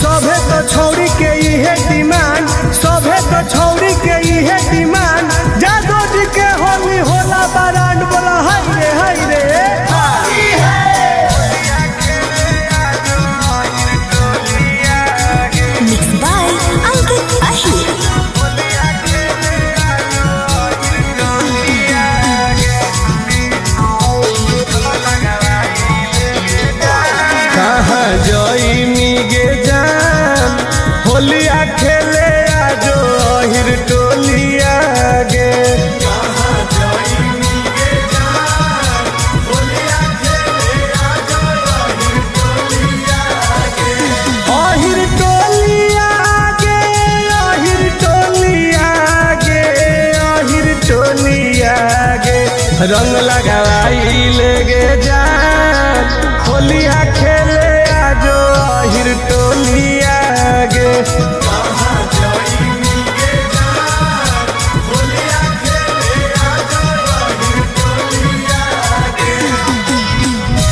सभे तो छौरी के इहे डिमांड, सभे तो छौरी के इहे डिमांड। जादो जी के होली होला बारांड, बोला हाय रे हाय रे। Mixed by Ankit Ahir. कहाँ जइनी गे जान, होलिया खेले आजो अहिर टोलिया गे। अहिर टोलिया गे, अहिर टोलिया गे, अहिर टोलिया गे। रंग लगाई ले गे जान, होलिया खेले आजो अहिर टोलिया गे।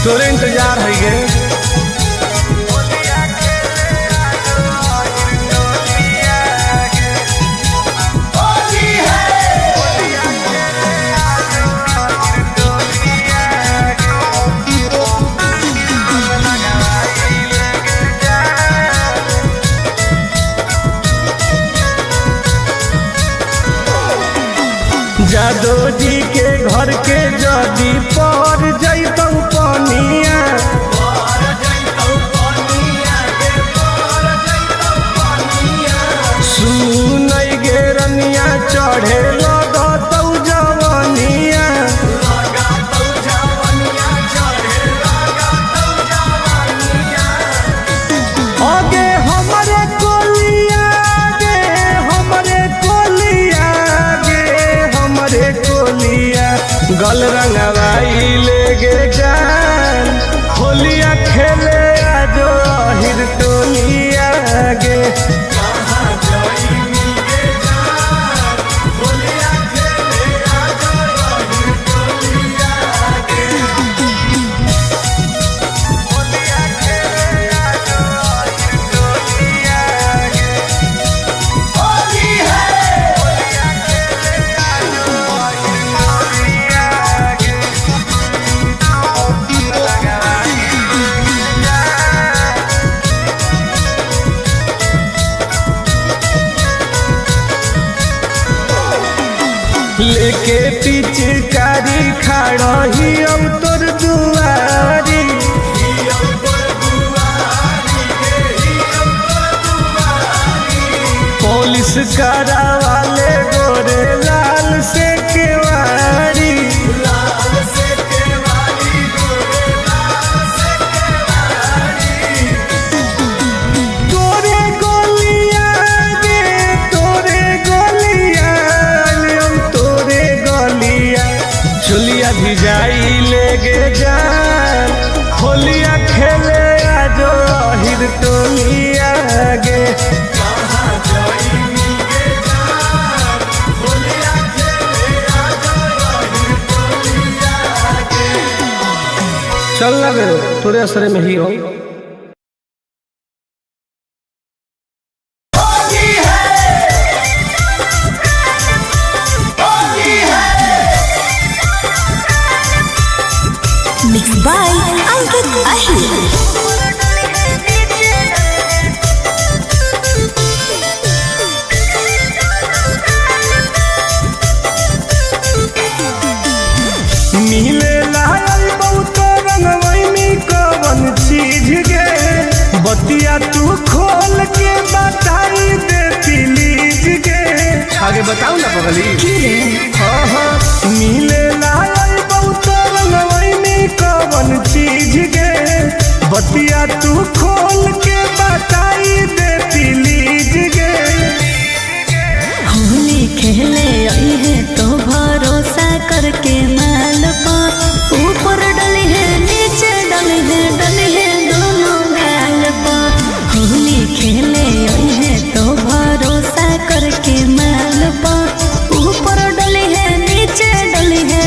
तोरे इंतजार है गे। जादो जी के घर के जदी पर जैतौ पनिया, सुनई गे रनिया चढ़े लगतौ जवनिया। आगे हमरे कोलिया गे, हमरे कोलिया गे, हमरे कोलिया। गल रंगवाई ले गे जान, होलिया खेले आजो अहिर टोलिया गे। लेके पिचकारी खड़ही अब तोर दुआरी, पुलिस करावाले गोरे लाल से केवारी। तोरे गोलिया गे, तोरे गोलिया, तोरे गोलिया। चुलिया भिजाई ले गे जान, होलिया खेले आजो अहिर टोलिया गे। चल लगे तोरे असरे में ही हो। Mixed by Ankit Ahir. मिले लायल बहुत रंगवैनी कवन चीज गे, बतिया तू खोल के बताई दे प्लीज गे। आगे बताऊ ना पगली। हाँ हाँ मिले लायल बहुत रंगवैनी कवन चीज गे, बतिया तू खोल के बताई दे प्लीज गे। होली खेले आई है तो भरोसा करके माल पा, ऊपर डली है नीचे डली है दोनों गाल पा। होली खेले आई है तो भरोसा करके माल पा, ऊपर डली है नीचे डली है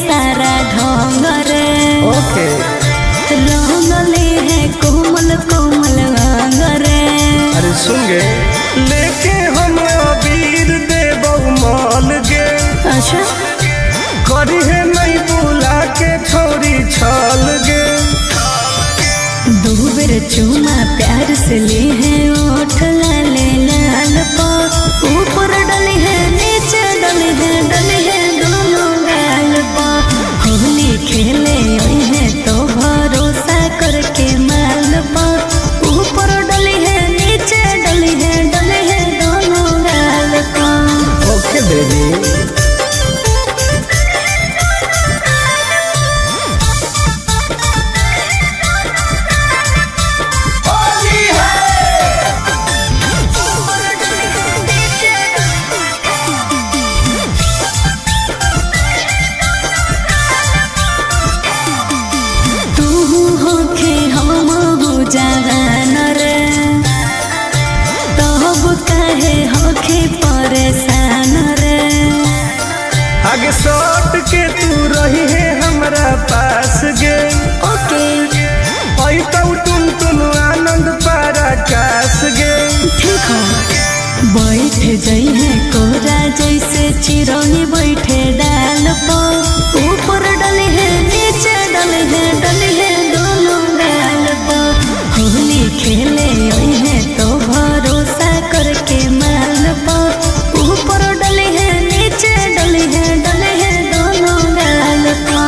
सारा ढंग रे ओके रंगले है कोमल कोमल अंग रे। अरे सुन गे लेके हम अबीर देबौ मॉल गे अच्छा करी है नहीं बुला के छोरी छल गे। दो बेर चुमा प्यार से ले है ओठ लाले लाल पा ऊपर डले है नीचे डले है दोनों गाल पा होली खेले है तो भरोसा करके माल पा ऊपर डले है नीचे डले है दोनों गाल पा। ओके बेबी जवान रे तब कहे होखे परेशान रे आगे सट के तू रही है हमरा पास गे ओके पैतौ तुम आनंद पराकाश गे। ठीक है बैठ जई है कोरा जैसे चिरौनी बैठे डाल पर ऊपर डले है नीचे डले है दोनों गाल पर होली खेले है तो भरोसा करके माल पर ऊपर डले है नीचे डले है दोनों गाल पर।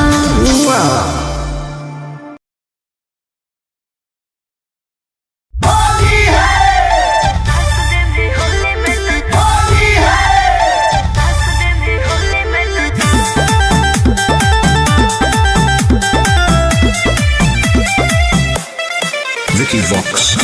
Vicky Vox.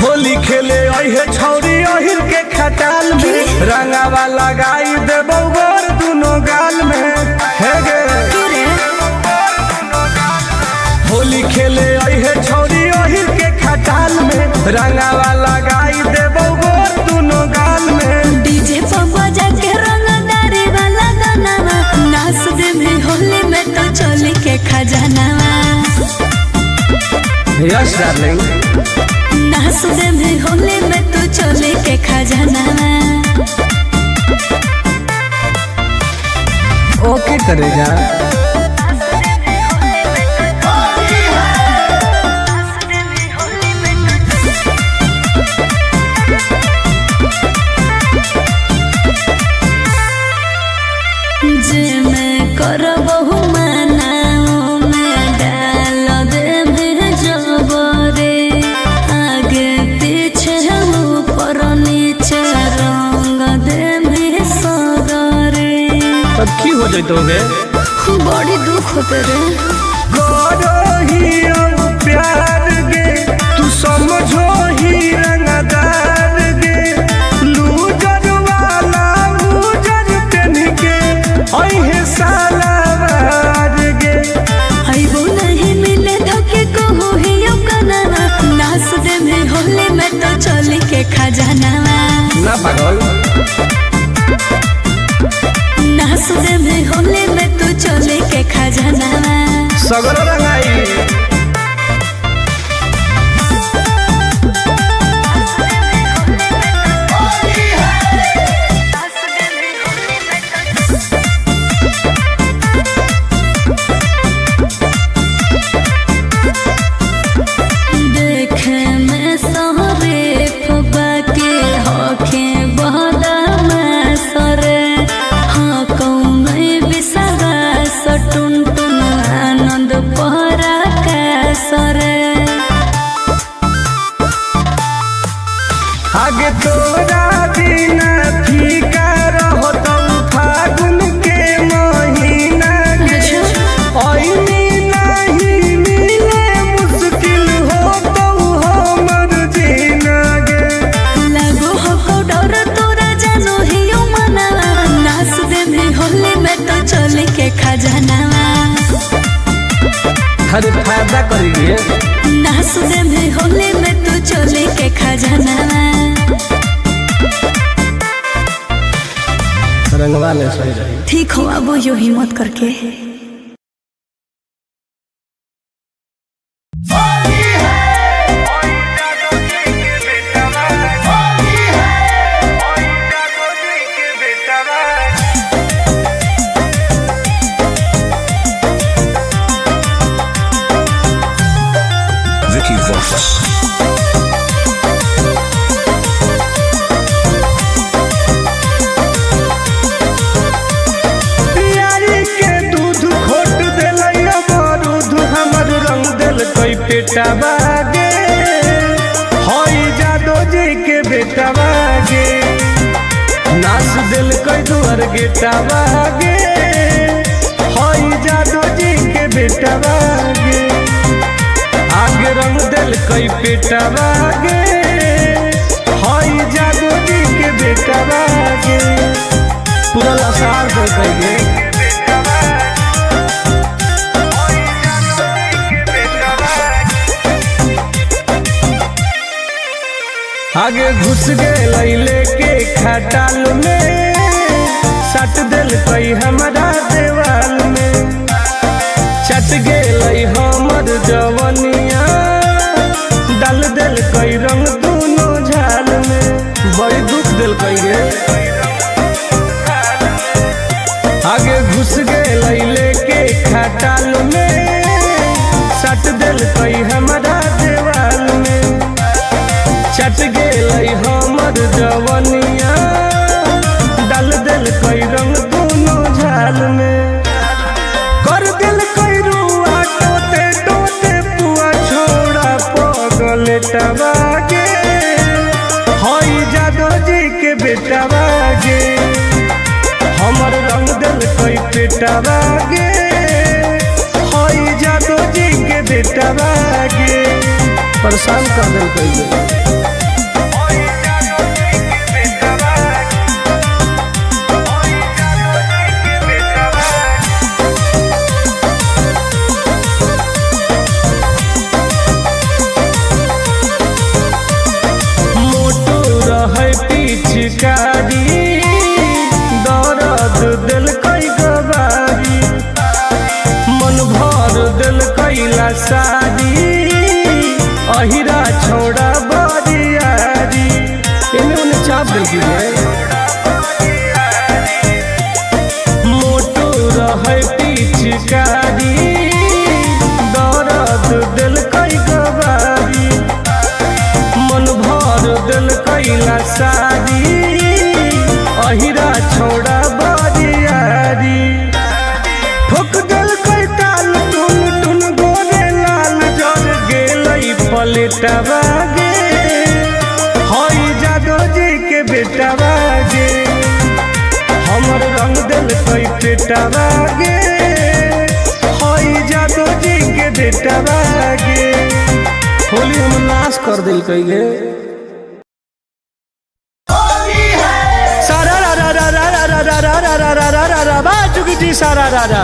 होली खेले है छौरी अहिर के खटाल में रंगावा लगाई देबौ गोर दुनो गाल में हे गे। होली खेले है छौरी अहिर के खटाल में रंगावा लगाई देबौ गोर दुनो गाल में। डीजे पर बजा के रंगदारी वाला गाना नाच दे में होली में तो चोली के खजाना यस डार्लिंग नाच दे में होली में तो चोली के खजाना। ओके करेगा जे मैं करबहु मनाओ में डाल दे में जबरे आगे पीछे ऊपर नीचे रंग दे में सगरे। तब की हो जाइतोगे बड़ी दुख होते रे ही प्यार गे तू समझो ही रंगदार गे लूजर वाला लूजर तेन के अहे सालावार गे। आइबो नहीं मिले धोखे को हो ही कना नाच दे में होली में तो चोली के खजाना ना पागल नाच दे में होली में तो चोली के खजाना सगर रंगाई देखे में सहरे फबा के होखे बहदा सरे हाँ कौन बिसरा सटुन टुन आनंद पहरा का सरे। आगे तोरा बिना फीका रहो तुम फागुन के महीना गे ओइनी नहीं मिले मुश्किल हो तो हमर जीना गे। लागो हो डर तोरा जानो ही मना नाच दे में होली में तो चोली के खजाना हर फायदा करिए नाच दे में होली में तो चोली के खजाना। रंगवा ले सही रही। ठीक हो अब यो हिम्मत करके। Vicky Vox. बेटा बागे होई जादो जी के बेटा बागे नाच दिल कोई दुआर गेटा बागे होई जादो जी के बेटा बागे आगे रंग दिल कोई बेटा बागे होई जादो जी के बेटा बागे पूरा लसार दे कहिए आगे घुस गए लेके खटाल में सट दिल कई हमारा देवाल में चट गए हमर जवनिया डाल दिल कई रंग दोनों झाल में बड़ी दुख दिल कई गे आगे घुस गए लेके खटाल में सट दिल कई हमारा देवाल में चट गए हमर जवनिया डाल दिल कई रंग दोनों झाल में कर दिल कई रुआ टोते टोते पुआ छोड़ा पगल टबागे होई जादो जी के बेटा बागे हमर रंग दिल कई पेटा बागे होई जादो जी के बेटा बागे परेशान कर दिल कई पिचकारी दर्द दिल कई गवारी मन भर दिल कैला सारी अहिरा छोड़ा बरियारी इन्हें उन्हें चाप देखिए मोटो रहे पिचकारी दर्द दिल कई गवारी मन भर दिल कैला सारी अहिरा छोड़ा बरियारी ठोक दिल कई ताल टुन टुन गोरे लाल जर गेलई पलेटा बागे होई जादो जी के बेटा बागे हमर रंग दिल कई पेटा बागे होई जादो जी के बेटा बागे होली हम नाश कर दिल कई गे सारा राजा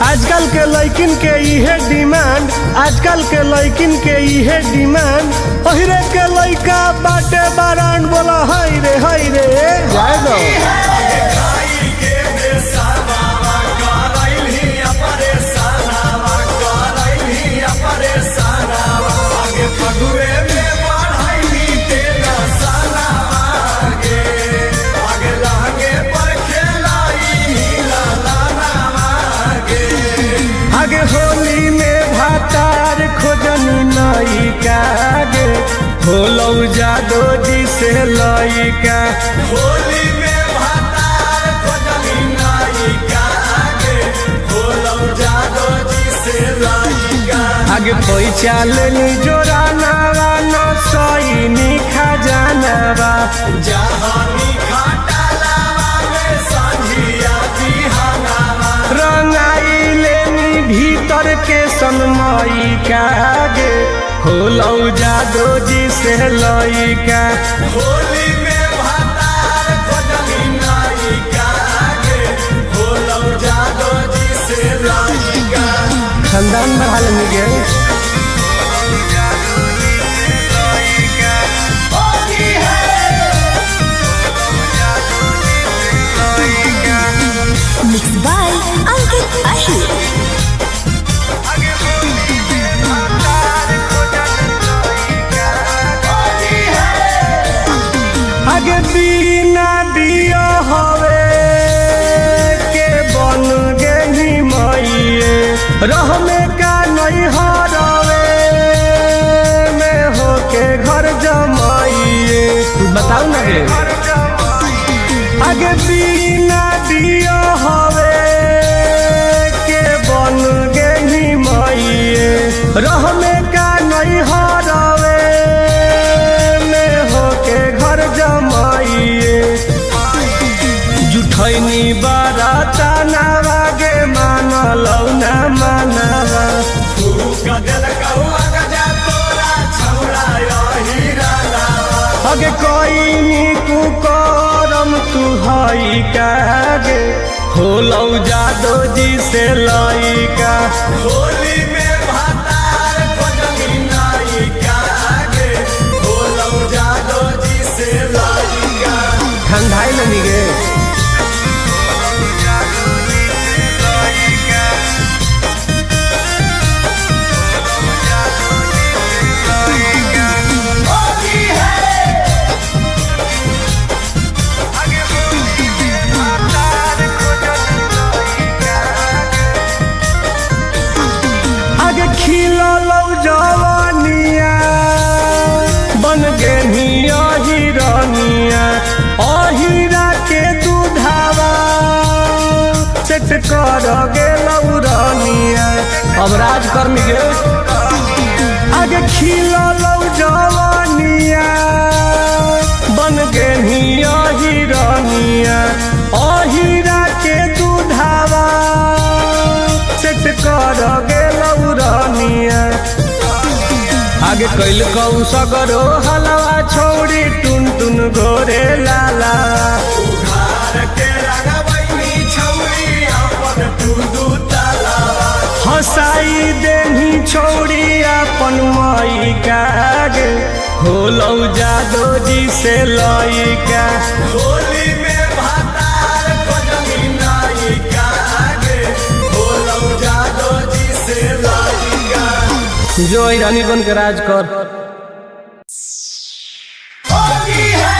आजकल के लड़किन के इहे डिमांड आजकल के लड़किन के इहे डिमांड ओहिरे के लड़का बाटे बारान बोला हाय रे जाए दो आगे होली में भातार खोजनी नई कागे होलो जादो जी से लइका होली में भातार खोजनी नई कागे होलो जादो जी से लइका आगे पैसा लेनी जोराना वाला सईनी खजानावा जहानी खटालावा में संझिया बिहानावा रंगाई भीतर के सनमई कागे होलो जादो जी से लइका होली में भातार खोजनी नई कागे होलो जादो जी से लइका खानदान बढ़ा लेंगे गे Mixed by Ankit Ahir. आगे बिना दिया हवे के बन गेली माइए रह में का नहीं हरावे में होके घर जमाइए। बताओ ना रे आगे बिना दिया हवे के बन गेली माइए रह में का नहीं हरावे में होके घर जमाइए। जुठैनी बाराता नावागे मानलौ ना मानवा अगे कोई नीकू करम तू हई कागे होलौ जादो जी से लइका होली में भातार खोजनी नाई कागे होलौ जादो जी से लइका ठंडाई लनी गे खिलौ जवानिया बन गेनिया हिरनिया अहिरा के दूधावा सेट कर गेलौ रनिया। अब राज कर गे आगे खिलौ जवानिया बन गेनिया हिरनिया अहिरा के दूधावा सेट कर गेलौ रनिया। आगे कैल कौ सगरो हलवा छोड़ी टुन टुन गोरे लाला हसाई देही छोड़ी अपन मई कागे होलौ जादो जी से लइका होली में भातार खोजनी नाई कागे होलौ जादो जी से लइका। जो रानी बन के राज कर। होली है